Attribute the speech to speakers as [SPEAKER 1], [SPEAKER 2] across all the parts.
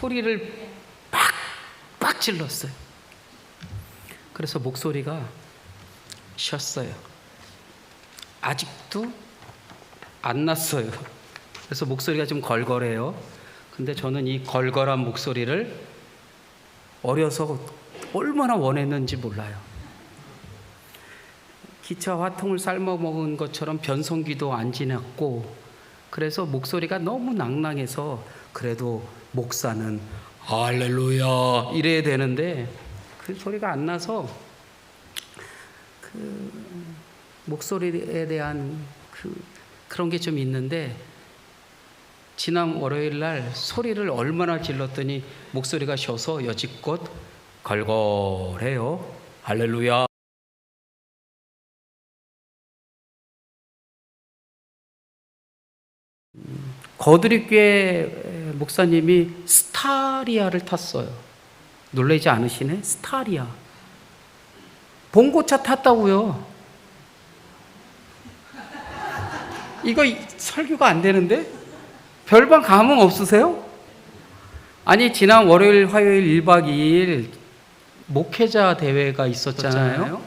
[SPEAKER 1] 소리를 빡 질렀어요. 그래서 목소리가 쉬었어요. 아직도 안 났어요. 그래서 목소리가 좀 걸걸해요. 근데 저는 이 걸걸한 목소리를 어려서 얼마나 원했는지 몰라요. 기차 화통을 삶아 먹은 것처럼 변성기도 안 지났고, 그래서 목소리가 너무 낭낭해서 그래도 목사는 할렐루야 이래야 되는데 그 소리가 안 나서 그 목소리에 대한 그런 게 좀 있는데, 지난 월요일 날 소리를 얼마나 질렀더니 목소리가 쉬어서 여지껏 걸걸해요. 할렐루야. 거드리교회 목사님이 스타리아를 탔어요. 놀라지 않으시네? 스타리아. 봉고차 탔다고요. 이거 설교가 안 되는데? 별반 감흥 없으세요? 아니, 지난 월요일, 화요일 1박 2일 목회자 대회가 있었잖아요.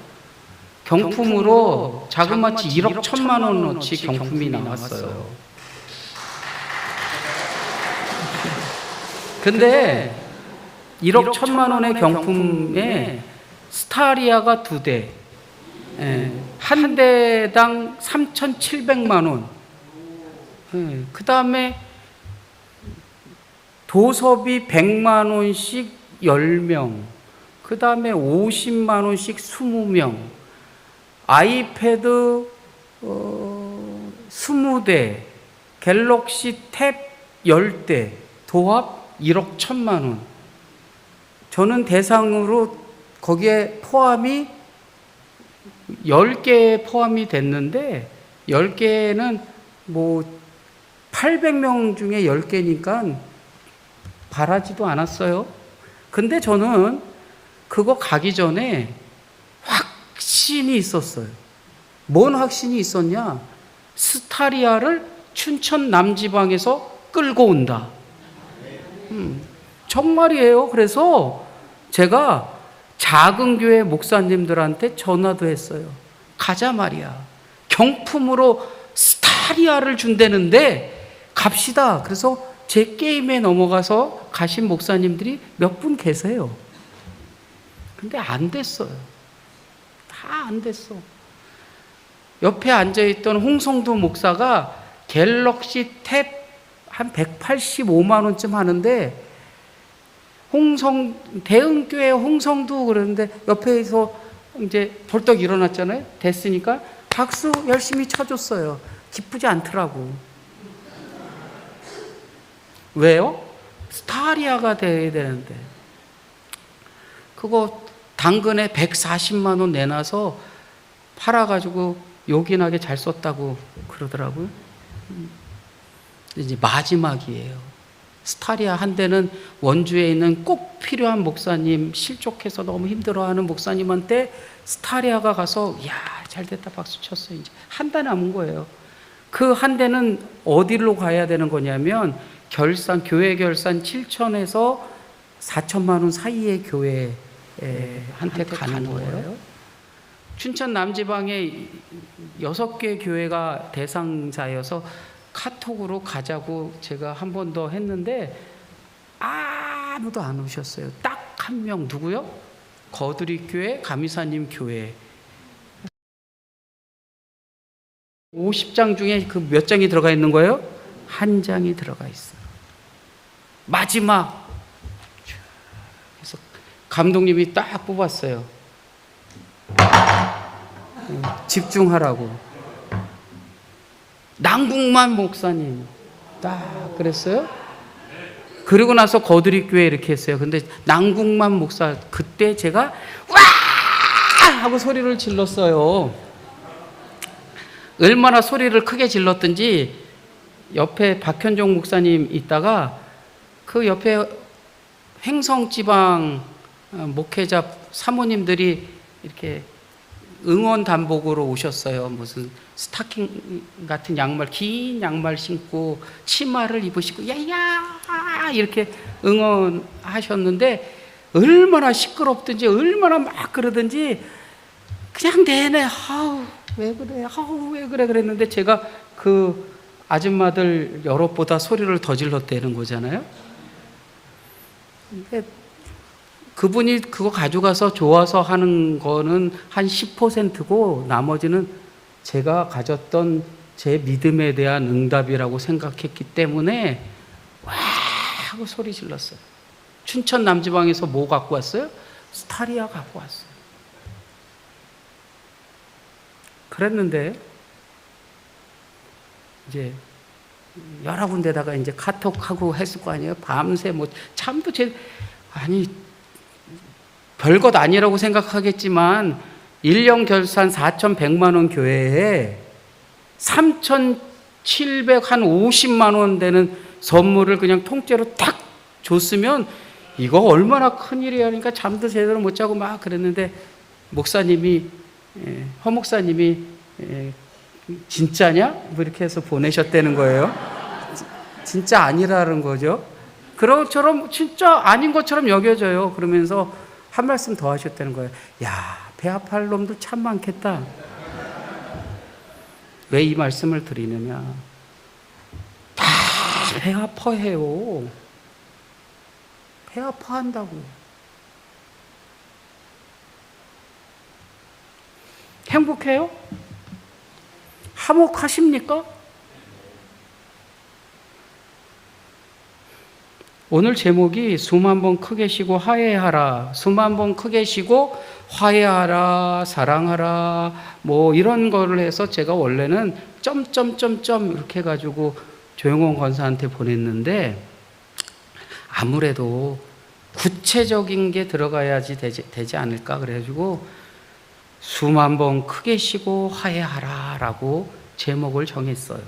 [SPEAKER 1] 경품으로 자그마치 1억 1천만 원어치 경품이 나왔어요. 근데 1억 1천만 원의 경품에 스타리아가 2대, 한 대당 3,700만 원, 그 다음에 도서비 100만 원씩 10명, 그 다음에 50만 원씩 20명, 아이패드 20대, 갤럭시 탭 10대, 도합 1억 1천만 원. 저는 대상으로 거기에 포함이 10개 포함이 됐는데, 10개는 뭐 800명 중에 10개니까 바라지도 않았어요. 근데 저는 그거 가기 전에 확신이 있었어요. 뭔 확신이 있었냐? 스타리아를 춘천 남지방에서 끌고 온다. 정말이에요. 그래서 제가 작은 교회 목사님들한테 전화도 했어요. 가자 말이야. 경품으로 스타리아를 준다는데 갑시다. 그래서 제 게임에 넘어가서 가신 목사님들이 몇 분 계세요. 근데 안 됐어요. 다 안 됐어. 옆에 앉아있던 홍성도 목사가 갤럭시 탭 한 185만 원쯤 하는데, 대흥교회 홍성도 그러는데 옆에서 이제 벌떡 일어났잖아요. 됐으니까 박수 열심히 쳐줬어요. 기쁘지 않더라고. 왜요? 스타리아가 돼야 되는데. 그거 당근에 140만 원 내놔서 팔아가지고 요긴하게 잘 썼다고 그러더라고요. 이제 마지막이에요. 스타리아 한 대는 원주에 있는 꼭 필요한 목사님, 실족해서 너무 힘들어하는 목사님한테 스타리아가 가서 야, 잘 됐다 박수 쳤어요. 이제 한 대 남은 거예요. 그 한 대는 어디로 가야 되는 거냐면 교회 결산 7천에서 4천만 원 사이의 교회한테 가는 거예요. 춘천 남지방에 6개 교회가 대상자여서 카톡으로 가자고 제가 한 번 더 했는데 아무도 안 오셨어요. 딱 한 명. 누구요? 거드리교회 감이사님 교회. 50장 중에 그 몇 장이 들어가 있는 거예요? 한 장이 들어가 있어요. 마지막. 그래서 감독님이 딱 뽑았어요. 집중하라고. 남궁만 목사님 딱 그랬어요. 그리고 나서 거드리교회 이렇게 했어요. 근데 남궁만 목사, 그때 제가 와 하고 소리를 질렀어요. 얼마나 소리를 크게 질렀든지 옆에 박현종 목사님 있다가 그 옆에 횡성지방 목회자 사모님들이 이렇게 응원 단복으로 오셨어요. 무슨 스타킹 같은 양말, 긴 양말 신고 치마를 입으시고 야야 막 이렇게 응원하셨는데 얼마나 시끄럽든지 얼마나 막 그러든지 그냥 내내 아우 왜 그래 아우 왜 그래 그랬는데 제가 그 아줌마들 여럿보다 소리를 더 질렀다는 거잖아요. 근데 그분이 그거 가져가서 좋아서 하는 거는 한 10%고 나머지는 제가 가졌던 제 믿음에 대한 응답이라고 생각했기 때문에 와 하고 소리 질렀어요. 춘천 남지방에서 뭐 갖고 왔어요? 스타리아 갖고 왔어요. 그랬는데 이제 여러 군데다가 이제 카톡하고 했을 거 아니에요. 밤새 뭐 참도 아니 별것 아니라고 생각하겠지만 1년 결산 4,100만 원 교회에 3,750만 원 되는 선물을 그냥 통째로 탁 줬으면 이거 얼마나 큰일이야. 그러니까 잠도 제대로 못 자고 막 그랬는데 목사님이 허 목사님이 진짜냐? 뭐 이렇게 해서 보내셨다는 거예요. 진짜 아니라는 거죠. 그런처럼 진짜 아닌 것처럼 여겨져요. 그러면서 한 말씀 더 하셨다는 거예요. 야, 배 아파할 놈도 참 많겠다. 왜 이 말씀을 드리느냐? 다 배 아파해요. 배 아파한다고. 행복해요? 화목하십니까? 오늘 제목이 숨 한 번 크게 쉬고 화해하라. 숨 한 번 크게 쉬고 화해하라, 사랑하라, 뭐 이런 거를 해서 제가 원래는 점점점점 이렇게 해가지고 조영원 권사한테 보냈는데 아무래도 구체적인 게 들어가야지 되지 않을까 그래가지고 숨 한 번 크게 쉬고 화해하라 라고 제목을 정했어요.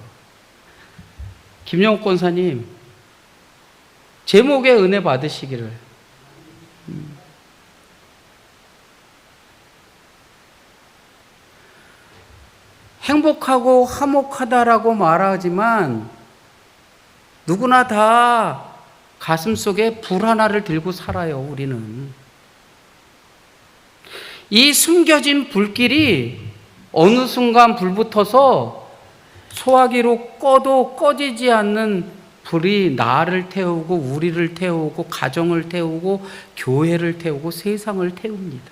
[SPEAKER 1] 김영욱 권사님 제목에 은혜 받으시기를. 행복하고 화목하다라고 말하지만 누구나 다 가슴속에 불 하나를 들고 살아요. 우리는 이 숨겨진 불길이 어느 순간 불붙어서 소화기로 꺼도 꺼지지 않는 불이 나를 태우고 우리를 태우고 가정을 태우고 교회를 태우고 세상을 태웁니다.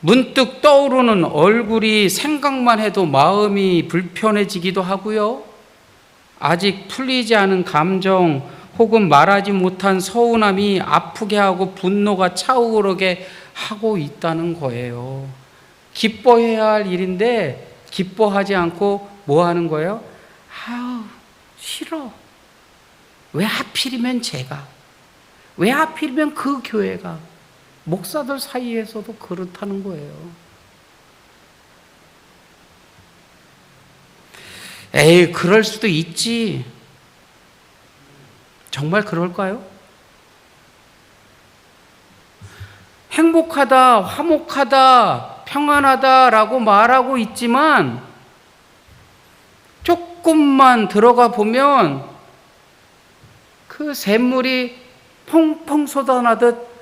[SPEAKER 1] 문득 떠오르는 얼굴이 생각만 해도 마음이 불편해지기도 하고요. 아직 풀리지 않은 감정 혹은 말하지 못한 서운함이 아프게 하고 분노가 차오르게 하고 있다는 거예요. 기뻐해야 할 일인데 기뻐하지 않고 뭐 하는 거예요? 아우 싫어. 왜 하필이면 제가? 왜 하필이면 그 교회가? 목사들 사이에서도 그렇다는 거예요. 에이, 그럴 수도 있지. 정말 그럴까요? 행복하다, 화목하다, 평안하다라고 말하고 있지만 조금만 들어가 보면 그 샘물이 펑펑 쏟아나듯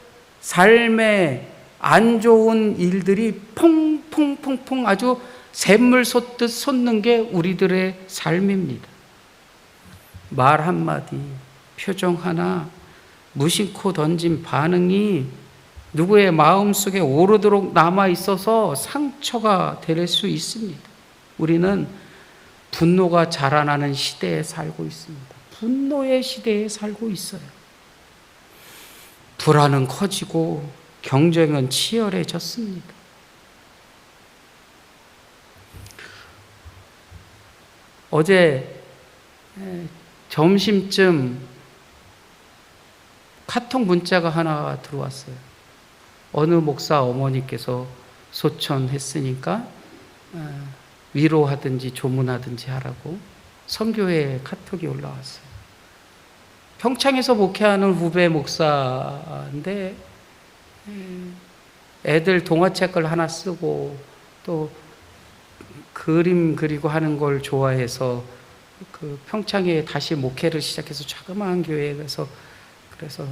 [SPEAKER 1] 삶에 안 좋은 일들이 퐁퐁퐁퐁 아주 샘물 쏟듯 쏟는 게 우리들의 삶입니다. 말 한마디, 표정 하나, 무심코 던진 반응이 누구의 마음속에 오르도록 남아있어서 상처가 될 수 있습니다. 우리는 분노가 자라나는 시대에 살고 있습니다. 분노의 시대에 살고 있어요. 불안은 커지고 경쟁은 치열해졌습니다. 어제 점심쯤 카톡 문자가 하나 들어왔어요. 어느 목사 어머니께서 소천했으니까 위로하든지 조문하든지 하라고 선교회에 카톡이 올라왔어요. 평창에서 목회하는 후배 목사인데 애들 동화책을 하나 쓰고 또 그림 그리고 하는 걸 좋아해서 그 평창에 다시 목회를 시작해서 자그마한 교회에 가서 그래서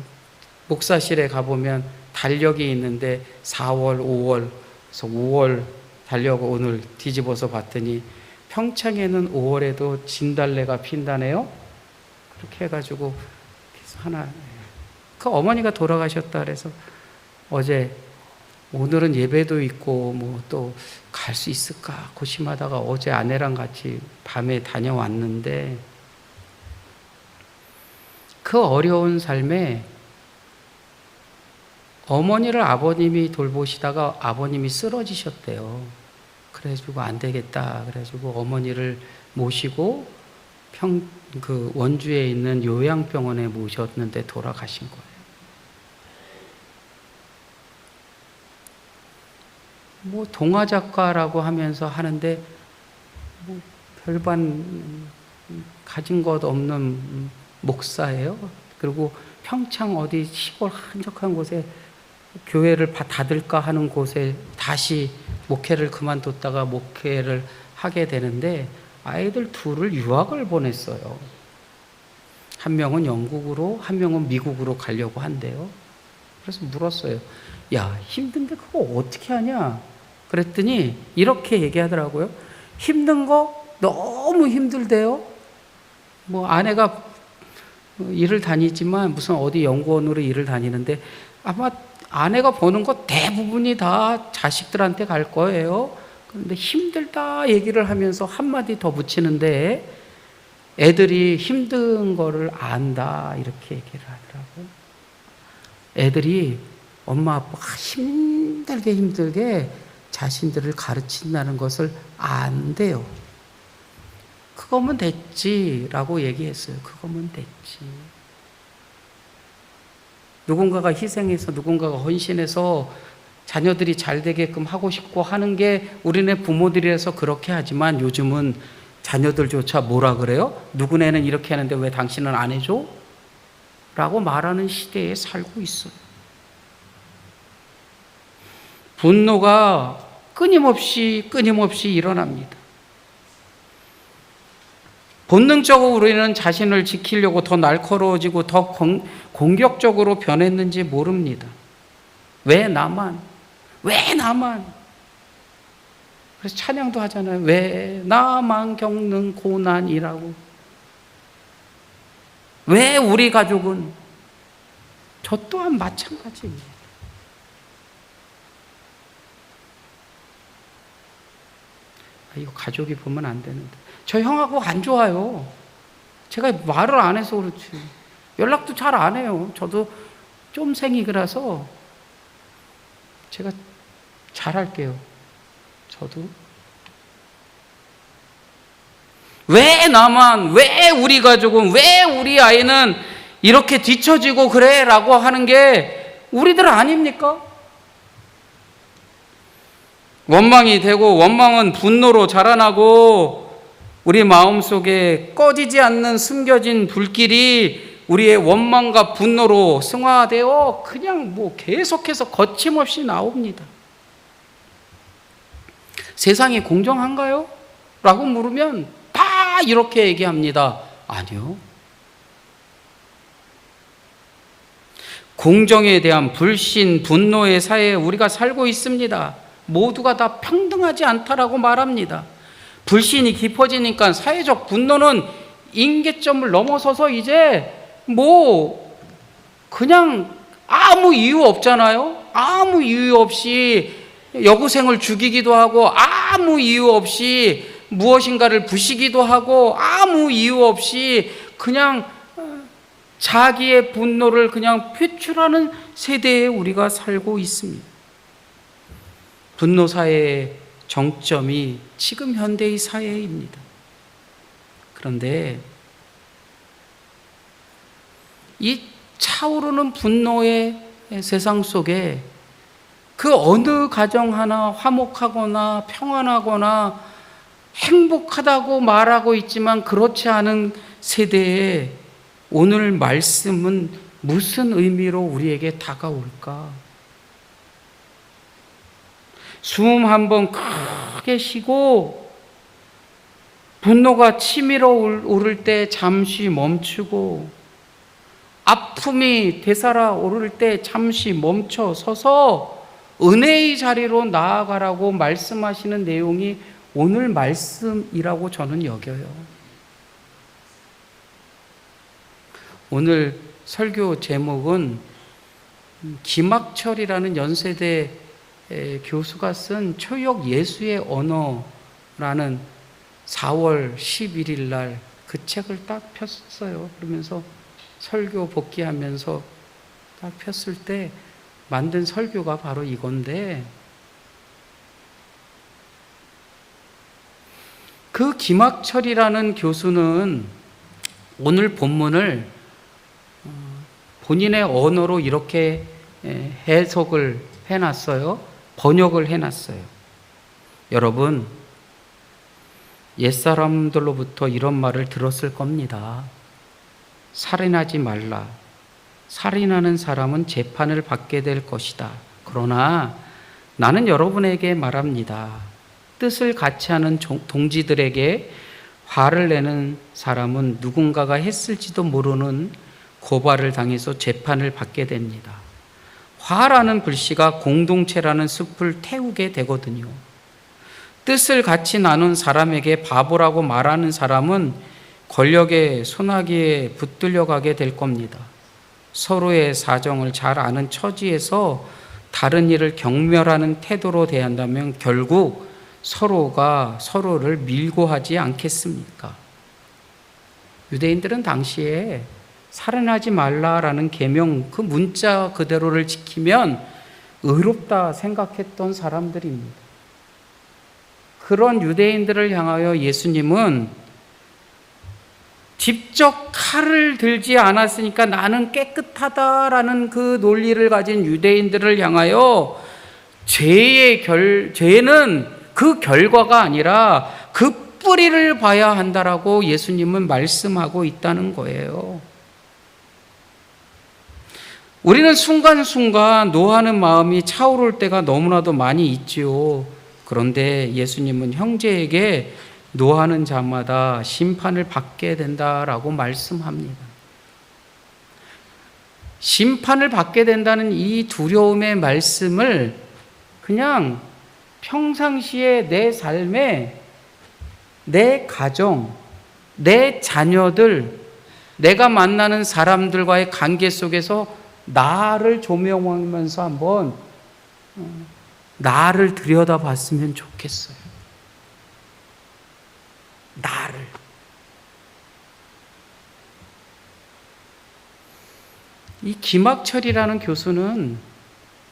[SPEAKER 1] 목사실에 가보면 달력이 있는데 4월, 5월, 그래서 5월 달력 오늘 뒤집어서 봤더니 평창에는 5월에도 진달래가 핀다네요. 그렇게 해가지고 하나, 그 어머니가 돌아가셨다 그래서 어제 오늘은 예배도 있고 뭐 또 갈 수 있을까 고심하다가 어제 아내랑 같이 밤에 다녀왔는데 그 어려운 삶에 어머니를 아버님이 돌보시다가 아버님이 쓰러지셨대요. 그래가지고 안 되겠다. 그래가지고 어머니를 모시고 그 원주에 있는 요양병원에 모셨는데 돌아가신 거예요. 뭐 동화 작가라고 하면서 하는데 뭐 별반 가진 것 없는 목사예요. 그리고 평창 어디 시골 한적한 곳에 교회를 닫을까 하는 곳에 다시 목회를 그만뒀다가 목회를 하게 되는데 아이들 둘을 유학을 보냈어요. 한 명은 영국으로, 한 명은 미국으로 가려고 한대요. 그래서 물었어요. 야, 힘든데 그거 어떻게 하냐? 그랬더니 이렇게 얘기하더라고요. 힘든 거 너무 힘들대요. 뭐 아내가 일을 다니지만 무슨 어디 연구원으로 일을 다니는데 아마 아내가 버는 거 대부분이 다 자식들한테 갈 거예요. 그런데 힘들다 얘기를 하면서 한마디 더 붙이는데 애들이 힘든 거를 안다 이렇게 얘기를 하더라고요. 애들이 엄마 아빠가 힘들게 자신들을 가르친다는 것을 안돼요. 그거면 됐지라고 얘기했어요. 그거면 됐지. 누군가가 희생해서 누군가가 헌신해서 자녀들이 잘 되게끔 하고 싶고 하는 게 우리네 부모들이라서 그렇게 하지만 요즘은 자녀들조차 뭐라 그래요? 누구네는 이렇게 하는데 왜 당신은 안 해줘? 라고 말하는 시대에 살고 있어요. 분노가 끊임없이 일어납니다. 본능적으로 우리는 자신을 지키려고 더 날카로워지고 더 공격적으로 변했는지 모릅니다. 왜 나만? 그래서 찬양도 하잖아요. 왜 나만 겪는 고난이라고. 왜 우리 가족은? 저 또한 마찬가지입니다. 이거 가족이 보면 안 되는데. 저 형하고 안 좋아요. 제가 말을 안 해서 그렇지. 연락도 잘 안 해요. 저도 좀 생이라서 제가 잘할게요. 저도. 왜 나만, 왜 우리 가족은, 왜 우리 아이는 이렇게 뒤처지고 그래? 라고 하는 게 우리들 아닙니까? 원망이 되고 원망은 분노로 자라나고 우리 마음속에 꺼지지 않는 숨겨진 불길이 우리의 원망과 분노로 승화되어 그냥 뭐 계속해서 거침없이 나옵니다. 세상이 공정한가요? 라고 물으면 다 이렇게 얘기합니다. 아니요. 공정에 대한 불신, 분노의 사회에 우리가 살고 있습니다. 모두가 다 평등하지 않다라고 말합니다. 불신이 깊어지니까 사회적 분노는 임계점을 넘어서서 이제 뭐 그냥 아무 이유 없잖아요. 아무 이유 없이 여고생을 죽이기도 하고 아무 이유 없이 무엇인가를 부시기도 하고 아무 이유 없이 그냥 자기의 분노를 그냥 표출하는 세대에 우리가 살고 있습니다. 분노 사회의 정점이 지금 현대의 사회입니다. 그런데 이 차오르는 분노의 세상 속에 그 어느 가정 하나 화목하거나 평안하거나 행복하다고 말하고 있지만 그렇지 않은 세대에 오늘 말씀은 무슨 의미로 우리에게 다가올까? 숨 한번 크게 쉬고 분노가 치밀어 오를 때 잠시 멈추고 아픔이 되살아 오를 때 잠시 멈춰 서서 은혜의 자리로 나아가라고 말씀하시는 내용이 오늘 말씀이라고 저는 여겨요. 오늘 설교 제목은 김학철이라는 연세대 교수가 쓴 초역 예수의 언어라는 4월 11일 날 그 책을 딱 폈어요. 그러면서 설교 복귀하면서 딱 폈을 때 만든 설교가 바로 이건데, 그 김학철이라는 교수는 오늘 본문을 본인의 언어로 이렇게 해석을 해놨어요. 번역을 해놨어요. 여러분, 옛사람들로부터 이런 말을 들었을 겁니다. 살인하지 말라. 살인하는 사람은 재판을 받게 될 것이다. 그러나 나는 여러분에게 말합니다. 뜻을 같이 하는 동지들에게 화를 내는 사람은 누군가가 했을지도 모르는 고발을 당해서 재판을 받게 됩니다. 화라는 불씨가 공동체라는 숲을 태우게 되거든요. 뜻을 같이 나눈 사람에게 바보라고 말하는 사람은 권력의 소나기에 붙들려 가게 될 겁니다. 서로의 사정을 잘 아는 처지에서 다른 이를 경멸하는 태도로 대한다면 결국 서로가 서로를 밀고 하지 않겠습니까? 유대인들은 당시에 살인하지 말라라는 계명, 그 문자 그대로를 지키면 의롭다 생각했던 사람들입니다. 그런 유대인들을 향하여 예수님은 직접 칼을 들지 않았으니까 나는 깨끗하다라는 그 논리를 가진 유대인들을 향하여 죄는 그 결과가 아니라 그 뿌리를 봐야 한다라고 예수님은 말씀하고 있다는 거예요. 우리는 순간순간 노하는 마음이 차오를 때가 너무나도 많이 있지요. 그런데 예수님은 형제에게 노하는 자마다 심판을 받게 된다라고 말씀합니다. 심판을 받게 된다는 이 두려움의 말씀을 그냥 평상시에 내 삶에, 내 가정, 내 자녀들, 내가 만나는 사람들과의 관계 속에서 나를 조명하면서 한번 나를 들여다봤으면 좋겠어요. 나를. 이 김학철이라는 교수는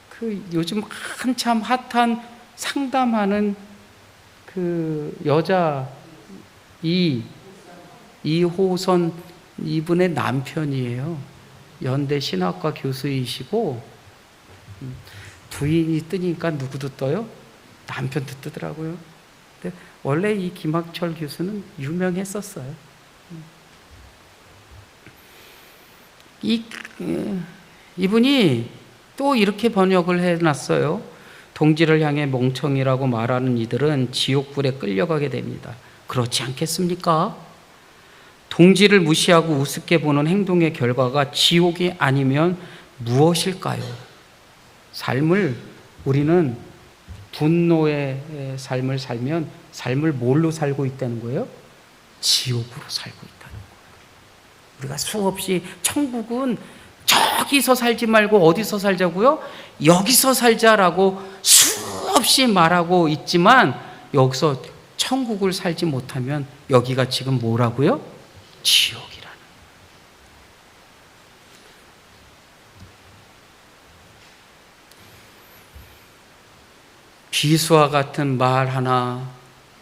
[SPEAKER 1] 그 요즘 한참 핫한 상담하는 그 여자 이호선 이분의 남편이에요. 연대 신학과 교수이시고 부인이 뜨니까 누구도 떠요? 남편도 뜨더라고요. 근데 원래 이 김학철 교수는 유명했었어요. 이분이 또 이렇게 번역을 해놨어요. 동지를 향해 멍청이라고 말하는 이들은 지옥불에 끌려가게 됩니다. 그렇지 않겠습니까? 동지를 무시하고 우습게 보는 행동의 결과가 지옥이 아니면 무엇일까요? 삶을 우리는 분노의 삶을 살면 삶을 뭘로 살고 있다는 거예요? 지옥으로 살고 있다는 거예요. 우리가 수없이 천국은 저기서 살지 말고 어디서 살자고요? 여기서 살자라고 수없이 말하고 있지만 여기서 천국을 살지 못하면 여기가 지금 뭐라고요? 지옥이라는. 비수와 같은 말 하나,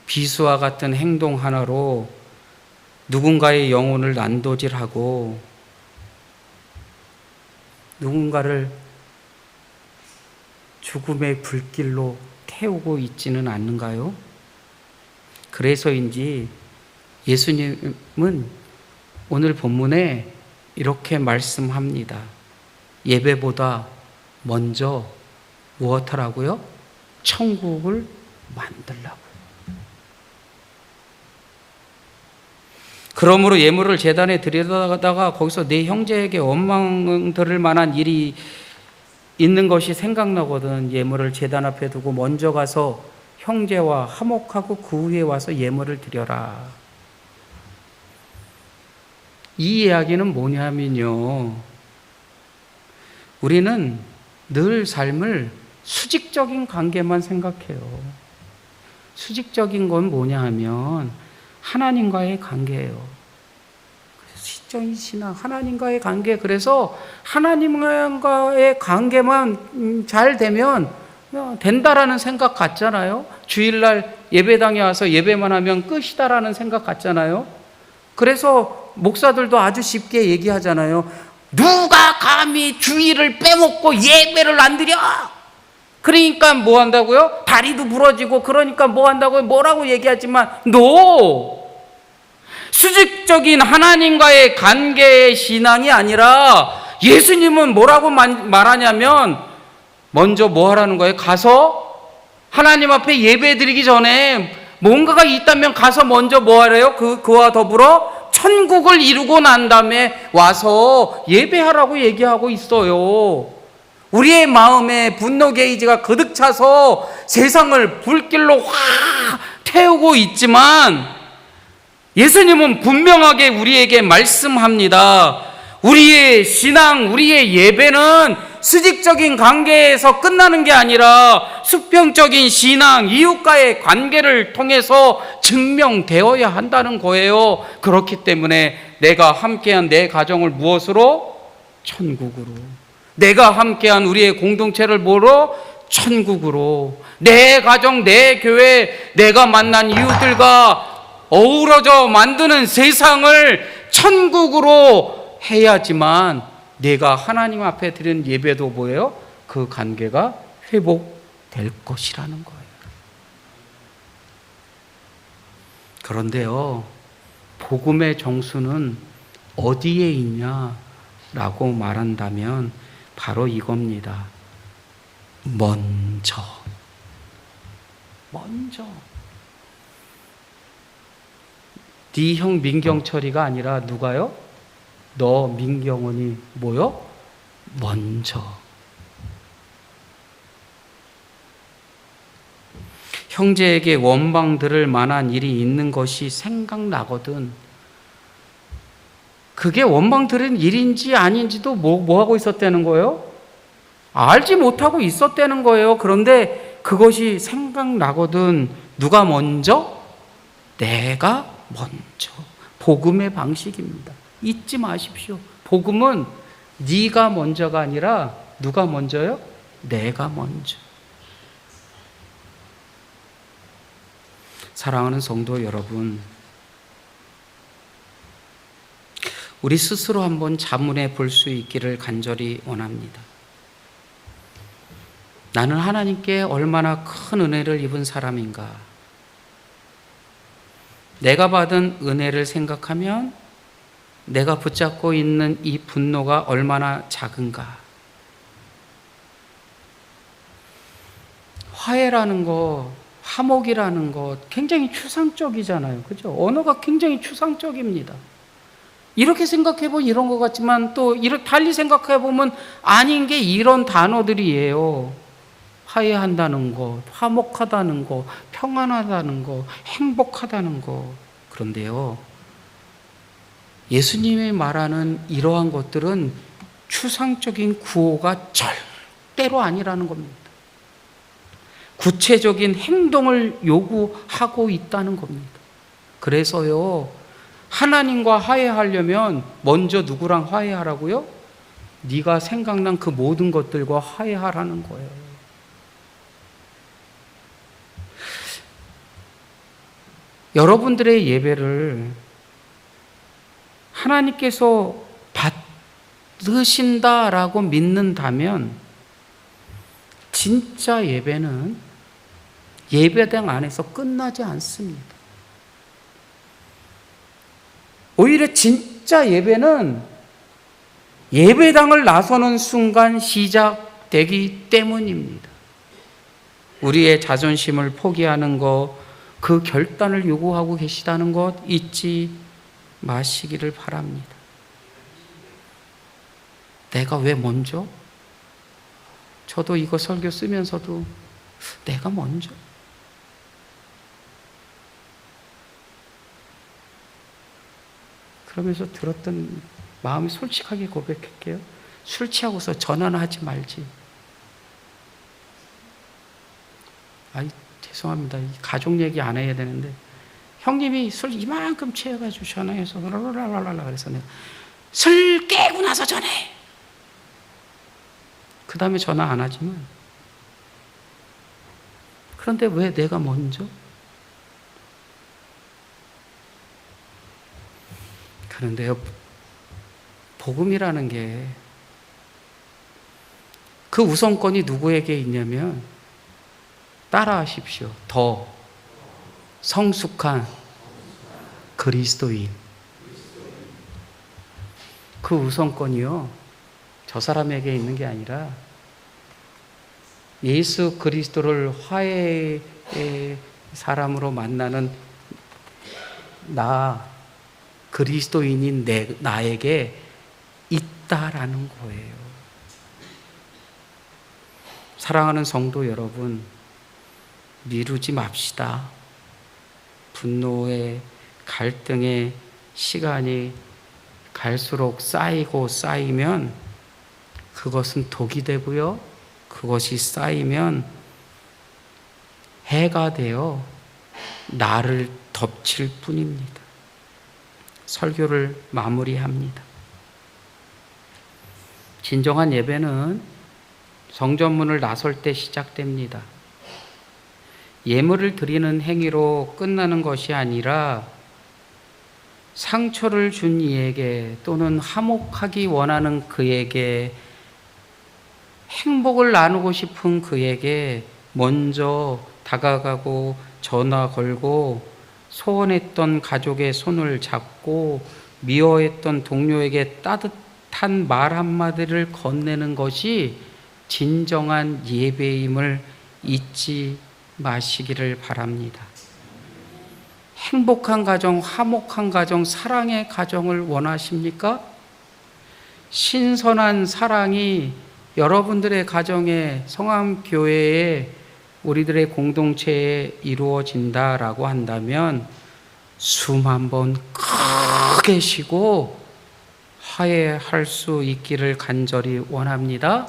[SPEAKER 1] 비수와 같은 행동 하나로 누군가의 영혼을 난도질하고 누군가를 죽음의 불길로 태우고 있지는 않는가요? 그래서인지 예수님은 오늘 본문에 이렇게 말씀합니다. 예배보다 먼저 무엇하라고요? 천국을 만들라고요. 그러므로 예물을 제단에 드리다가 거기서 내 형제에게 원망 들을 만한 일이 있는 것이 생각나거든. 예물을 제단 앞에 두고 먼저 가서 형제와 화목하고 그 후에 와서 예물을 드려라. 이 이야기는 뭐냐면요, 우리는 늘 삶을 수직적인 관계만 생각해요. 수직적인 건 뭐냐 하면 하나님과의 관계예요. 수직적인 신앙, 하나님과의 관계. 그래서 하나님과의 관계만 잘 되면 된다라는 생각 같잖아요. 주일날 예배당에 와서 예배만 하면 끝이다라는 생각 같잖아요. 그래서 목사들도 아주 쉽게 얘기하잖아요. 누가 감히 주일을 빼먹고 예배를 안 드려? 그러니까 뭐 한다고요? 다리도 부러지고 그러니까 뭐 한다고요? 뭐라고 얘기하지만 수직적인 하나님과의 관계의 신앙이 아니라 예수님은 뭐라고 말하냐면 먼저 뭐 하라는 거예요? 가서 하나님 앞에 예배 드리기 전에 뭔가가 있다면 가서 먼저 뭐 하래요? 그와 더불어 천국을 이루고 난 다음에 와서 예배하라고 얘기하고 있어요. 우리의 마음에 분노 게이지가 가득 차서 세상을 불길로 확 태우고 있지만 예수님은 분명하게 우리에게 말씀합니다. 우리의 신앙, 우리의 예배는 수직적인 관계에서 끝나는 게 아니라 수평적인 신앙, 이웃과의 관계를 통해서 증명되어야 한다는 거예요. 그렇기 때문에 내가 함께한 내 가정을 무엇으로? 천국으로. 내가 함께한 우리의 공동체를 뭐로? 천국으로. 내 가정, 내 교회, 내가 만난 이웃들과 어우러져 만드는 세상을 천국으로 해야지만 내가 하나님 앞에 드린 예배도 뭐예요? 그 관계가 회복될 것이라는 거예요. 그런데요, 복음의 정수는 어디에 있냐라고 말한다면 바로 이겁니다. 먼저. 네 형 민경철이가 아니라 누가요? 너 민경원이 뭐요? 먼저. 형제에게 원망 들을 만한 일이 있는 것이 생각나거든. 그게 원망 들은 일인지 아닌지도 뭐 하고 있었다는 거예요? 알지 못하고 있었다는 거예요. 그런데 그것이 생각나거든. 누가 먼저? 내가 먼저. 복음의 방식입니다. 잊지 마십시오. 복음은 네가 먼저가 아니라 누가 먼저요? 내가 먼저. 사랑하는 성도 여러분, 우리 스스로 한번 자문해 볼 수 있기를 간절히 원합니다. 나는 하나님께 얼마나 큰 은혜를 입은 사람인가? 내가 받은 은혜를 생각하면 내가 붙잡고 있는 이 분노가 얼마나 작은가? 화해라는 거, 화목이라는 것 굉장히 추상적이잖아요. 그죠? 언어가 굉장히 추상적입니다. 이렇게 생각해보면 이런 것 같지만 또 이렇게 달리 생각해보면 아닌 게 이런 단어들이에요. 화해한다는 것, 화목하다는 것, 평안하다는 것, 행복하다는 것. 그런데요, 예수님이 말하는 이러한 것들은 추상적인 구호가 절대로 아니라는 겁니다. 구체적인 행동을 요구하고 있다는 겁니다. 그래서요, 하나님과 화해하려면 먼저 누구랑 화해하라고요? 네가 생각난 그 모든 것들과 화해하라는 거예요. 여러분들의 예배를 하나님께서 받으신다라고 믿는다면 진짜 예배는 예배당 안에서 끝나지 않습니다. 오히려 진짜 예배는 예배당을 나서는 순간 시작되기 때문입니다. 우리의 자존심을 포기하는 것, 그 결단을 요구하고 계시다는 것 잊지 마시기를 바랍니다. 내가 왜 먼저? 저도 이거 설교 쓰면서도 내가 먼저? 그러면서 들었던 마음이 솔직하게 고백할게요. 술 취하고서 전화는 하지 말지. 아이, 죄송합니다. 가족 얘기 안 해야 되는데 형님이 술 이만큼 취해가지고 전화해서 랄랄랄랄라 그래서 내가 술 깨고 나서 전화해. 그 다음에 전화 안 하지만, 그런데 왜 내가 먼저? 그런데요, 복음이라는 게 그 우선권이 누구에게 있냐면, 따라하십시오. 더 성숙한 그리스도인. 그 우선권이요, 저 사람에게 있는 게 아니라 예수 그리스도를 화해의 사람으로 만나는 그리스도인인 나에게 있다라는 거예요. 사랑하는 성도 여러분, 미루지 맙시다. 분노의 갈등의 시간이 갈수록 쌓이고 쌓이면 그것은 독이 되고요, 그것이 쌓이면 해가 되어 나를 덮칠 뿐입니다. 설교를 마무리합니다. 진정한 예배는 성전문을 나설 때 시작됩니다. 예물을 드리는 행위로 끝나는 것이 아니라 상처를 준 이에게 또는 화목하기 원하는 그에게, 행복을 나누고 싶은 그에게 먼저 다가가고 전화 걸고 소원했던 가족의 손을 잡고 미워했던 동료에게 따뜻한 말 한마디를 건네는 것이 진정한 예배임을 잊지 마시기를 바랍니다. 행복한 가정, 화목한 가정, 사랑의 가정을 원하십니까? 신선한 사랑이 여러분들의 가정에, 성암교회에, 우리들의 공동체에 이루어진다라고 한다면 숨 한번 크게 쉬고 화해할 수 있기를 간절히 원합니다.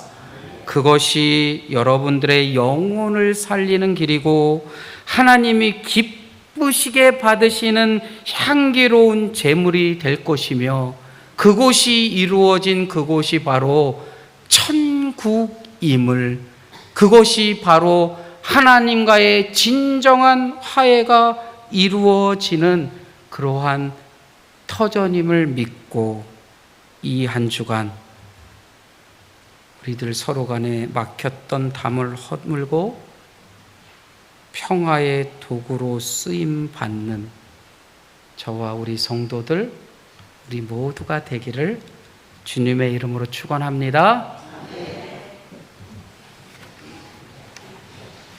[SPEAKER 1] 그것이 여러분들의 영혼을 살리는 길이고 하나님이 기쁘시게 받으시는 향기로운 제물이 될 것이며, 그곳이 이루어진 그곳이 바로 천국임을, 그것이 바로 하나님과의 진정한 화해가 이루어지는 그러한 터전임을 믿고 이 한 주간 우리들 서로 간에 막혔던 담을 허물고 평화의 도구로 쓰임 받는 저와 우리 성도들, 우리 모두가 되기를 주님의 이름으로 축원합니다.